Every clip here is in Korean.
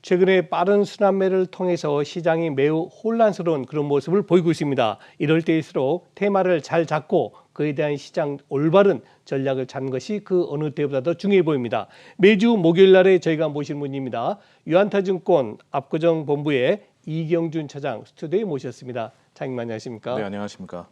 최근에 빠른 순환매를 통해서 시장이 매우 혼란스러운 그런 모습을 보이고 있습니다. 이럴 때일수록 테마를 잘 잡고 그에 대한 시장 올바른 전략을 찾는 것이 그 어느 때보다도 중요해 보입니다. 매주 목요일 날에 저희가 모신 분입니다. 유한타증권 압구정본부의 이경준 차장 스튜디오에 모셨습니다. 차장님 안녕하십니까? 네, 안녕하십니까?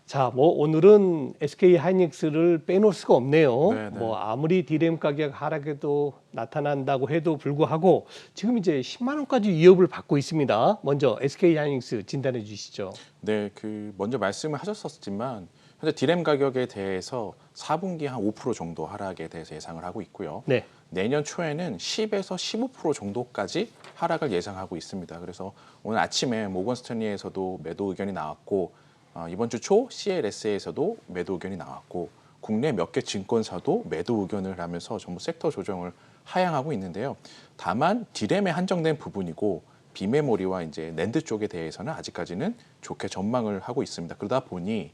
자, 오늘은 SK 하이닉스를 빼놓을 수가 없네요. 네. 아무리 디램 가격 하락에도 나타난다고 해도 불구하고 지금 이제 10만 원까지 위협을 받고 있습니다. 먼저 SK 하이닉스 진단해 주시죠. 네, 먼저 말씀을 하셨었지만 현재 디램 가격에 대해서 4분기 한 5% 정도 하락에 대해서 예상을 하고 있고요. 네. 내년 초에는 10에서 15% 정도까지 하락을 예상하고 있습니다. 그래서 오늘 아침에 모건 스탠리에서도 매도 의견이 나왔고 이번 주 초 CLS에서도 매도 의견이 나왔고 국내 몇 개 증권사도 매도 의견을 하면서 전부 섹터 조정을 하향하고 있는데요. 다만 디램에 한정된 부분이고 비메모리와 이제 낸드 쪽에 대해서는 아직까지는 좋게 전망을 하고 있습니다. 그러다 보니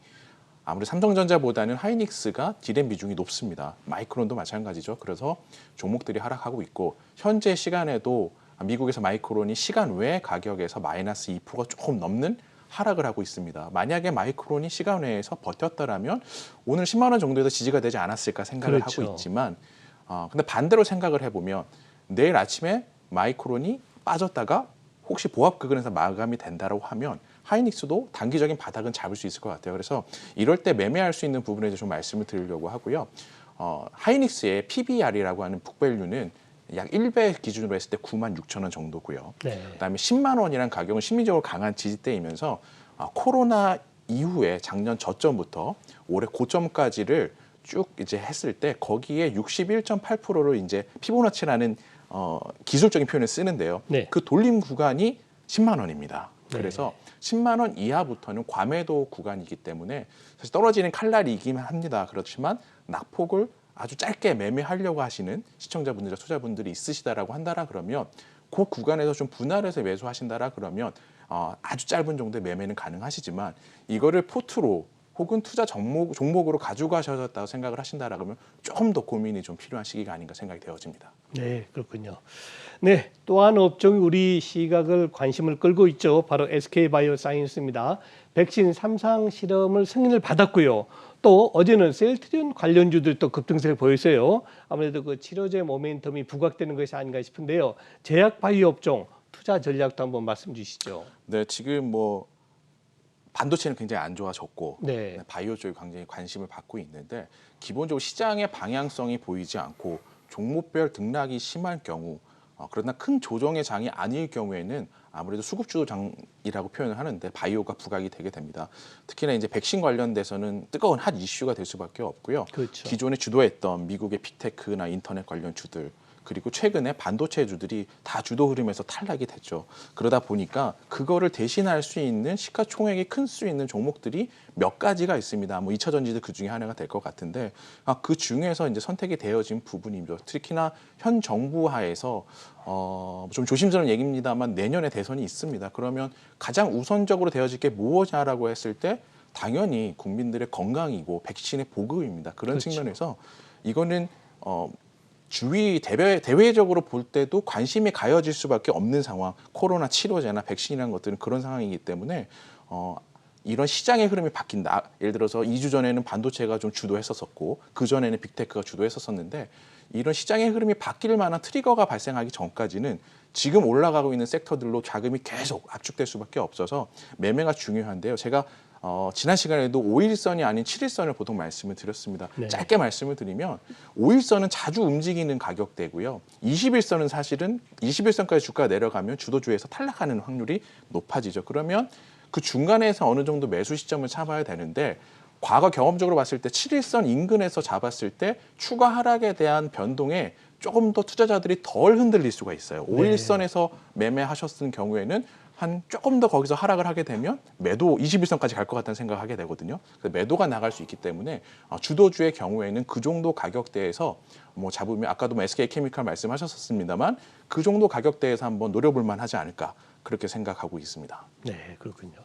아무래도 삼성전자보다는 하이닉스가 디램 비중이 높습니다. 마이크론도 마찬가지죠. 그래서 종목들이 하락하고 있고 현재 시간에도 미국에서 마이크론이 시간 외 가격에서 마이너스 2%가 조금 넘는 하락을 하고 있습니다. 만약에 마이크론이 시간 외에서 버텼다라면 오늘 10만 원 정도에서 지지가 되지 않았을까 생각을 그렇죠. 하고 있지만 근데 반대로 생각을 해보면 내일 아침에 마이크론이 빠졌다가 혹시 보합극은에서 마감이 된다고 하면 하이닉스도 단기적인 바닥은 잡을 수 있을 것 같아요. 그래서 이럴 때 매매할 수 있는 부분에 대해서 좀 말씀을 드리려고 하고요. 하이닉스의 PBR이라고 하는 북밸류는 약 1배 기준으로 했을 때 96,000원 정도고요. 네. 그다음에 10만 원이라는 가격은 심리적으로 강한 지지대이면서 코로나 이후에 작년 저점부터 올해 고점까지를 쭉 이제 했을 때 거기에 61.8%를 이제 피보나치라는 기술적인 표현을 쓰는데요. 네. 그 돌림 구간이 10만 원입니다. 네. 그래서 10만 원 이하부터는 과매도 구간이기 때문에 사실 떨어지는 칼날이긴 합니다. 그렇지만 낙폭을 아주 짧게 매매하려고 하시는 시청자분들이나 투자분들이 있으시다라고 한다라 그러면 그 구간에서 좀 분할해서 매수하신다라 그러면 아주 짧은 정도의 매매는 가능하시지만 이거를 포트로 혹은 투자 종목으로 가지고 가셨다고 생각을 하신다라 그러면 조금 더 고민이 좀 필요한 시기가 아닌가 생각이 되어집니다. 네, 그렇군요. 네, 또 한 업종이 우리 시각을 관심을 끌고 있죠. 바로 SK바이오사이언스입니다. 백신 3상 실험을 승인을 받았고요. 또 어제는 셀트리온 관련주들도 급등세를 보였어요. 아무래도 그 치료제 모멘텀이 부각되는 것이 아닌가 싶은데요. 제약 바이오 업종 투자 전략도 한번 말씀 주시죠. 네, 지금 반도체는 굉장히 안 좋아졌고 네. 바이오 쪽에 굉장히 관심을 받고 있는데 기본적으로 시장의 방향성이 보이지 않고 종목별 등락이 심할 경우 그러나 큰 조정의 장이 아닐 경우에는 아무래도 수급주장이라고 표현을 하는데 바이오가 부각이 되게 됩니다. 특히나 이제 백신 관련돼서는 뜨거운 핫 이슈가 될 수밖에 없고요. 그렇죠. 기존에 주도했던 미국의 빅테크나 인터넷 관련 주들 그리고 최근에 반도체주들이 다 주도 흐름에서 탈락이 됐죠. 그러다 보니까 그거를 대신할 수 있는 시가총액이 큰 수 있는 종목들이 몇 가지가 있습니다. 2차 전지도 그 중에 하나가 될 것 같은데 그 중에서 이제 선택이 되어진 부분이죠. 특히나 현 정부 하에서 좀 조심스러운 얘기입니다만 내년에 대선이 있습니다. 그러면 가장 우선적으로 되어질 게 무엇이냐라고 했을 때 당연히 국민들의 건강이고 백신의 보급입니다. 그런 그렇죠. 측면에서 이거는 대외적으로 볼 때도 관심이 가해질 수밖에 없는 상황, 코로나 치료제나 백신이라는 것들은 그런 상황이기 때문에 이런 시장의 흐름이 바뀐다. 예를 들어서 2주 전에는 반도체가 좀 주도했었고 그전에는 빅테크가 주도했었는데 이런 시장의 흐름이 바뀔 만한 트리거가 발생하기 전까지는 지금 올라가고 있는 섹터들로 자금이 계속 압축될 수밖에 없어서 매매가 중요한데요. 제가 지난 시간에도 5일선이 아닌 7일선을 보통 말씀을 드렸습니다. 네. 짧게 말씀을 드리면 5일선은 자주 움직이는 가격대고요. 21선은 사실은 21선까지 주가가 내려가면 주도주에서 탈락하는 확률이 높아지죠. 그러면 그 중간에서 어느 정도 매수 시점을 잡아야 되는데 과거 경험적으로 봤을 때 7일선 인근에서 잡았을 때 추가 하락에 대한 변동에 조금 더 투자자들이 덜 흔들릴 수가 있어요. 5일선에서 매매하셨을 경우에는 한 조금 더 거기서 하락을 하게 되면 매도 21선까지 갈 것 같다는 생각을 하게 되거든요. 그래서 매도가 나갈 수 있기 때문에 주도주의 경우에는 그 정도 가격대에서 잡으면 아까도 SK케미칼 말씀하셨습니다만 그 정도 가격대에서 한번 노려볼 만하지 않을까 그렇게 생각하고 있습니다. 네, 그렇군요.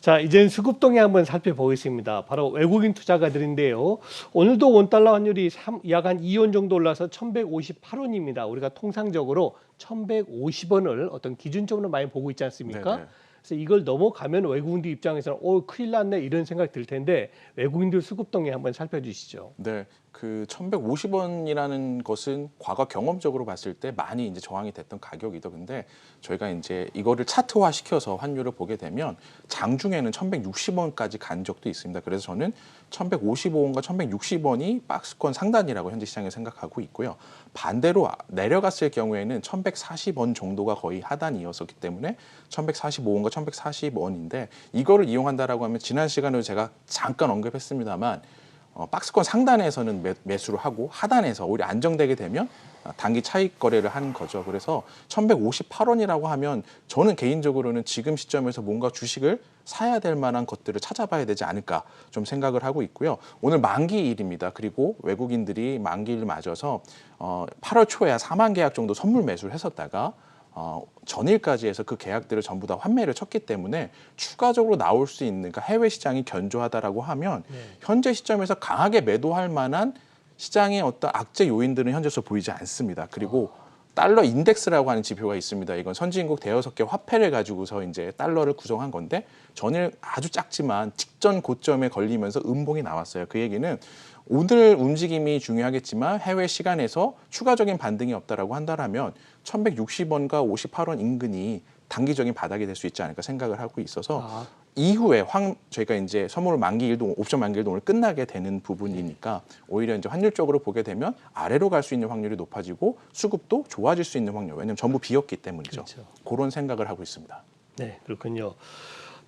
자, 이젠 수급 동향 한번 살펴보겠습니다. 바로 외국인 투자가들인데요. 오늘도 원달러 환율이 약 한 2원 정도 올라서 1,158원입니다. 우리가 통상적으로 1,150원을 어떤 기준점으로 많이 보고 있지 않습니까? 네네. 그래서 이걸 넘어가면 외국인들 입장에서는 큰일 났네 이런 생각 들 텐데 외국인들 수급 동향 한번 살펴주시죠. 네, 그 1,150원이라는 것은 과거 경험적으로 봤을 때 많이 이제 저항이 됐던 가격이더. 근데 저희가 이제 이거를 차트화 시켜서 환율을 보게 되면 장중에는 1,160원까지 간 적도 있습니다. 그래서 저는 1,155원과 1,160원이 박스권 상단이라고 현재 시장에 생각하고 있고요. 반대로 내려갔을 경우에는 1,140원 정도가 거의 하단이었었기 때문에 1,145원과 1,140원인데 이거를 이용한다라고 하면 지난 시간에도 제가 잠깐 언급했습니다만 박스권 상단에서는 매수를 하고 하단에서 오히려 안정되게 되면 단기 차익 거래를 하는 거죠. 그래서 1,158원이라고 하면 저는 개인적으로는 지금 시점에서 뭔가 주식을 사야 될 만한 것들을 찾아봐야 되지 않을까 좀 생각을 하고 있고요. 오늘 만기일입니다. 그리고 외국인들이 만기를 맞아서 8월 초에 4만 계약 정도 선물 매수를 했었다가 전일까지 해서 그 계약들을 전부 다 환매를 쳤기 때문에 추가적으로 나올 수 있는 그러니까 해외 시장이 견조하다라고 하면 현재 시점에서 강하게 매도할 만한 시장의 어떤 악재 요인들은 현재서 보이지 않습니다. 그리고 달러 인덱스라고 하는 지표가 있습니다. 이건 선진국 대여섯 개 화폐를 가지고서 이제 달러를 구성한 건데 전일 아주 작지만 직전 고점에 걸리면서 음봉이 나왔어요. 그 얘기는 오늘 움직임이 중요하겠지만 해외 시간에서 추가적인 반등이 없다라고 한다면 1,160원과 58원 인근이 단기적인 바닥이 될 수 있지 않을까 생각을 하고 있어서 이후에 저희가 이제 선물 만기일도 옵션 만기일도 오늘 끝나게 되는 부분이니까 오히려 이제 환율 쪽으로 보게 되면 아래로 갈 수 있는 확률이 높아지고 수급도 좋아질 수 있는 확률. 왜냐하면 전부 비었기 때문이죠. 그렇죠. 그런 생각을 하고 있습니다. 네, 그렇군요.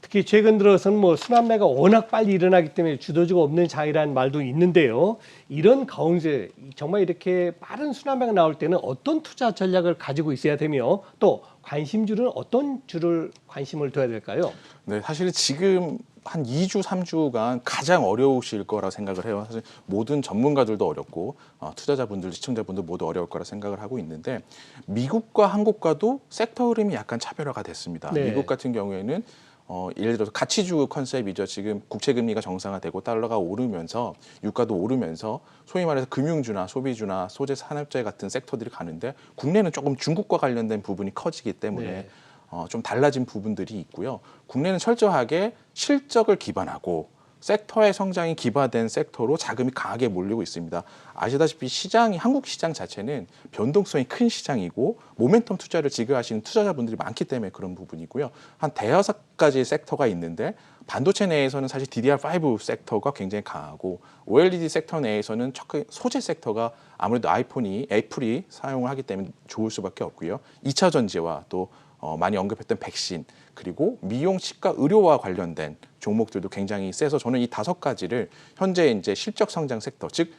특히 최근 들어서는 순환매가 워낙 빨리 일어나기 때문에 주도주가 없는 장이라는 말도 있는데요. 이런 가운데 정말 이렇게 빠른 순환매가 나올 때는 어떤 투자 전략을 가지고 있어야 되며 또 관심주는 어떤 주를 관심을 둬야 될까요? 네, 사실 지금 한 2주, 3주간 가장 어려우실 거라 생각을 해요. 사실 모든 전문가들도 어렵고 투자자분들, 시청자분들 모두 어려울 거라 생각을 하고 있는데 미국과 한국과도 섹터 흐름이 약간 차별화가 됐습니다. 네. 미국 같은 경우에는 예를 들어서 가치주 컨셉이죠. 지금 국채금리가 정상화되고 달러가 오르면서 유가도 오르면서 소위 말해서 금융주나 소비주나 소재 산업재 같은 섹터들이 가는데 국내는 조금 중국과 관련된 부분이 커지기 때문에 네. 좀 달라진 부분들이 있고요. 국내는 철저하게 실적을 기반하고 섹터의 성장이 기반된 섹터로 자금이 강하게 몰리고 있습니다. 아시다시피 한국 시장 자체는 변동성이 큰 시장이고 모멘텀 투자를 지급하시는 투자자분들이 많기 때문에 그런 부분이고요. 한 대여섯 가지 섹터가 있는데 반도체 내에서는 사실 DDR5 섹터가 굉장히 강하고 OLED 섹터 내에서는 소재 섹터가 아무래도 애플이 사용을 하기 때문에 좋을 수밖에 없고요. 2차 전지와 또 많이 언급했던 백신 그리고 미용, 치과, 의료와 관련된 종목들도 굉장히 세서 저는 이 5가지를 현재 이제 실적 성장 섹터 즉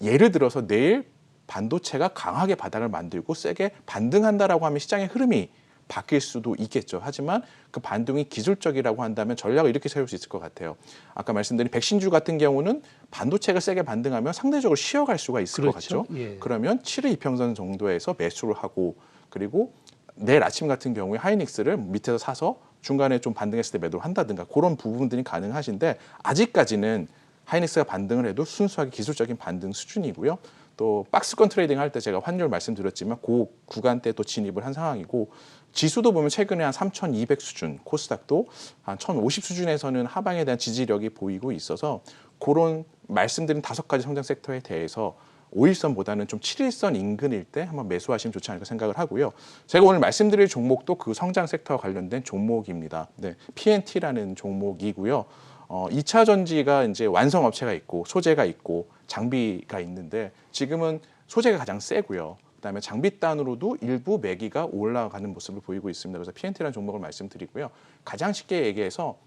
예를 들어서 내일 반도체가 강하게 바닥을 만들고 세게 반등한다라고 하면 시장의 흐름이 바뀔 수도 있겠죠. 하지만 그 반등이 기술적이라고 한다면 전략을 이렇게 세울 수 있을 것 같아요. 아까 말씀드린 백신주 같은 경우는 반도체가 세게 반등하면 상대적으로 쉬어갈 수가 있을 그렇죠. 것 같죠. 예. 그러면 7일 이평선 정도에서 매수를 하고 그리고 내일 아침 같은 경우에 하이닉스를 밑에서 사서 중간에 좀 반등했을 때 매도를 한다든가 그런 부분들이 가능하신데 아직까지는 하이닉스가 반등을 해도 순수하게 기술적인 반등 수준이고요. 또 박스권 트레이딩 할 때 제가 환율 말씀드렸지만 그 구간대 또 진입을 한 상황이고 지수도 보면 최근에 한 3,200 수준, 코스닥도 한 1,050 수준에서는 하방에 대한 지지력이 보이고 있어서 그런 말씀드린 5가지 성장 섹터에 대해서 5일선보다는 좀 7일선 인근일 때 한번 매수하시면 좋지 않을까 생각을 하고요. 제가 오늘 말씀드릴 종목도 그 성장 섹터와 관련된 종목입니다. 네, PNT라는 종목이고요. 2차 전지가 이제 완성 업체가 있고 소재가 있고 장비가 있는데 지금은 소재가 가장 세고요. 그다음에 장비단으로도 일부 매기가 올라가는 모습을 보이고 있습니다. 그래서 PNT라는 종목을 말씀드리고요. 가장 쉽게 얘기해서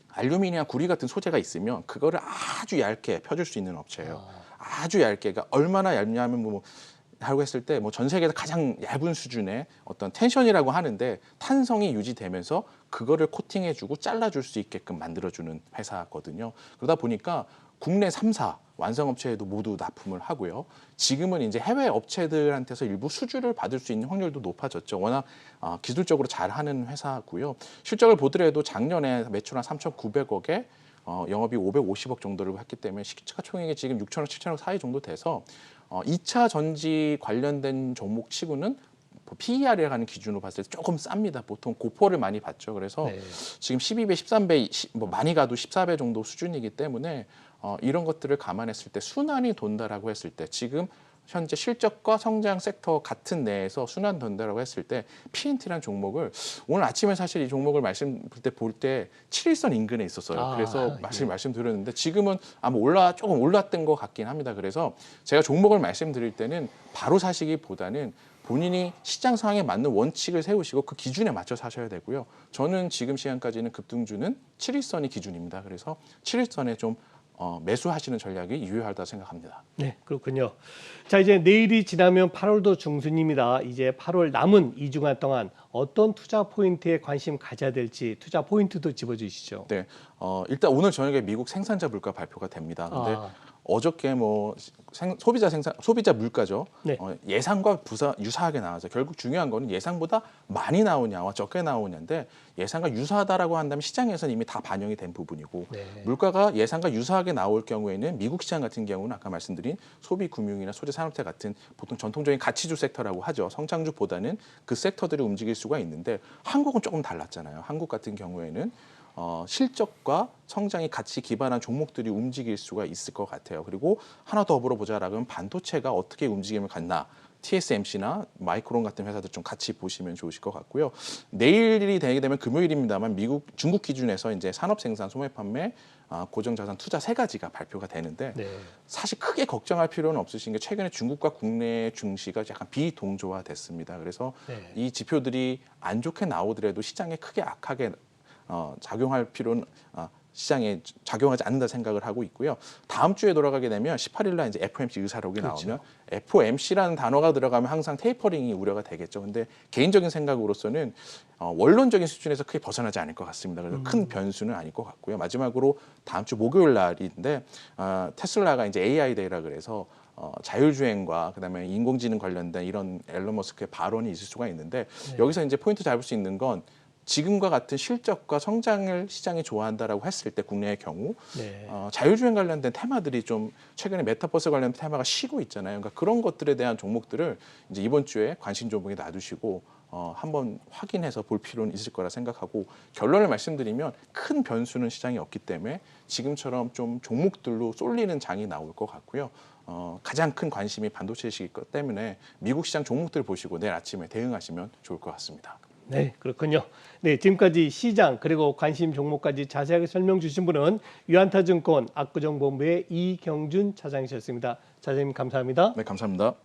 알루미늄이나 구리 같은 소재가 있으면 그거를 아주 얇게 펴줄 수 있는 업체예요. 아주 얇게가 얼마나 얇냐면 라고 했을 때 뭐 전 세계에서 가장 얇은 수준의 어떤 텐션이라고 하는데 탄성이 유지되면서 그거를 코팅해주고 잘라줄 수 있게끔 만들어주는 회사거든요. 그러다 보니까 국내 3사 완성업체에도 모두 납품을 하고요. 지금은 이제 해외 업체들한테서 일부 수주를 받을 수 있는 확률도 높아졌죠. 워낙 기술적으로 잘하는 회사고요. 실적을 보더라도 작년에 매출 한 3,900억에 영업이 550억 정도를 했기 때문에 시가총액이 지금 6천억, 7천억 사이 정도 돼서 2차 전지 관련된 종목 치고는 PER이라고 하는 기준으로 봤을 때 조금 쌉니다. 보통 고포를 많이 받죠. 그래서 네. 지금 12배, 13배, 뭐 많이 가도 14배 정도 수준이기 때문에 이런 것들을 감안했을 때 순환이 돈다라고 했을 때 지금 현재 실적과 성장 섹터 같은 내에서 순환 돈다라고 했을 때 P&T라는 종목을 오늘 아침에 사실 이 종목을 볼 때 7일선 인근에 있었어요. 그래서 말씀드렸는데 지금은 아마 조금 올랐던 것 같긴 합니다. 그래서 제가 종목을 말씀드릴 때는 바로 사시기보다는 본인이 시장 상황에 맞는 원칙을 세우시고 그 기준에 맞춰 사셔야 되고요. 저는 지금 시간까지는 급등주는 7일선이 기준입니다. 그래서 7일선에 좀 매수하시는 전략이 유효하다 생각합니다. 네, 그렇군요. 자, 이제 내일이 지나면 8월도 중순입니다. 이제 8월 남은 2주간 동안 어떤 투자 포인트에 관심 가져야 될지 투자 포인트도 집어주시죠. 네, 일단 오늘 저녁에 미국 생산자 물가 발표가 됩니다. 근데 어저께 뭐 소비자 물가죠. 네. 예상과 유사하게 나와서 결국 중요한 거는 예상보다 많이 나오냐와 적게 나오냐인데 예상과 유사하다라고 한다면 시장에서는 이미 다 반영이 된 부분이고 네. 물가가 예상과 유사하게 나올 경우에는 미국 시장 같은 경우는 아까 말씀드린 소비 금융이나 소재 산업재 같은 보통 전통적인 가치주 섹터라고 하죠. 성장주보다는 그 섹터들이 움직일 수가 있는데 한국은 조금 달랐잖아요. 한국 같은 경우에는 실적과 성장이 같이 기반한 종목들이 움직일 수가 있을 것 같아요. 그리고 하나 더 보자라면 반도체가 어떻게 움직임을 갖나 TSMC나 마이크론 같은 회사들 좀 같이 보시면 좋으실 것 같고요. 내일이 되게 되면 금요일입니다만 중국 기준에서 이제 산업 생산, 소매 판매, 고정자산 투자 세 가지가 발표가 되는데 네. 사실 크게 걱정할 필요는 없으신 게 최근에 중국과 국내 증시가 약간 비동조화됐습니다. 그래서 네. 이 지표들이 안 좋게 나오더라도 시장에 크게 악하게 작용할 필요는 시장에 작용하지 않는다 생각을 하고 있고요. 다음 주에 돌아가게 되면 18일 날 이제 FOMC 의사록이 나오면 FOMC라는 단어가 들어가면 항상 테이퍼링이 우려가 되겠죠. 근데 개인적인 생각으로서는 원론적인 수준에서 크게 벗어나지 않을 것 같습니다. 그래서 큰 변수는 아닐 것 같고요. 마지막으로 다음 주 목요일 날인데 테슬라가 이제 AI 데이라 그래서 자율주행과 그다음에 인공지능 관련된 이런 앨런 머스크의 발언이 있을 수가 있는데 여기서 이제 포인트 잡을 수 있는 건 지금과 같은 실적과 성장을 시장이 좋아한다라고 했을 때 국내의 경우 자율주행 관련된 테마들이 좀 최근에 메타버스 관련된 테마가 쉬고 있잖아요. 그러니까 그런 것들에 대한 종목들을 이제 이번 주에 관심 종목에 놔두시고 한번 확인해서 볼 필요는 있을 거라 생각하고 결론을 말씀드리면 큰 변수는 시장에 없기 때문에 지금처럼 좀 종목들로 쏠리는 장이 나올 것 같고요. 가장 큰 관심이 반도체이기 때문에 미국 시장 종목들 보시고 내일 아침에 대응하시면 좋을 것 같습니다. 네, 그렇군요. 네, 지금까지 시장 그리고 관심 종목까지 자세하게 설명 주신 분은 유한타증권 압구정본부의 이경준 차장이셨습니다. 차장님 감사합니다. 네, 감사합니다.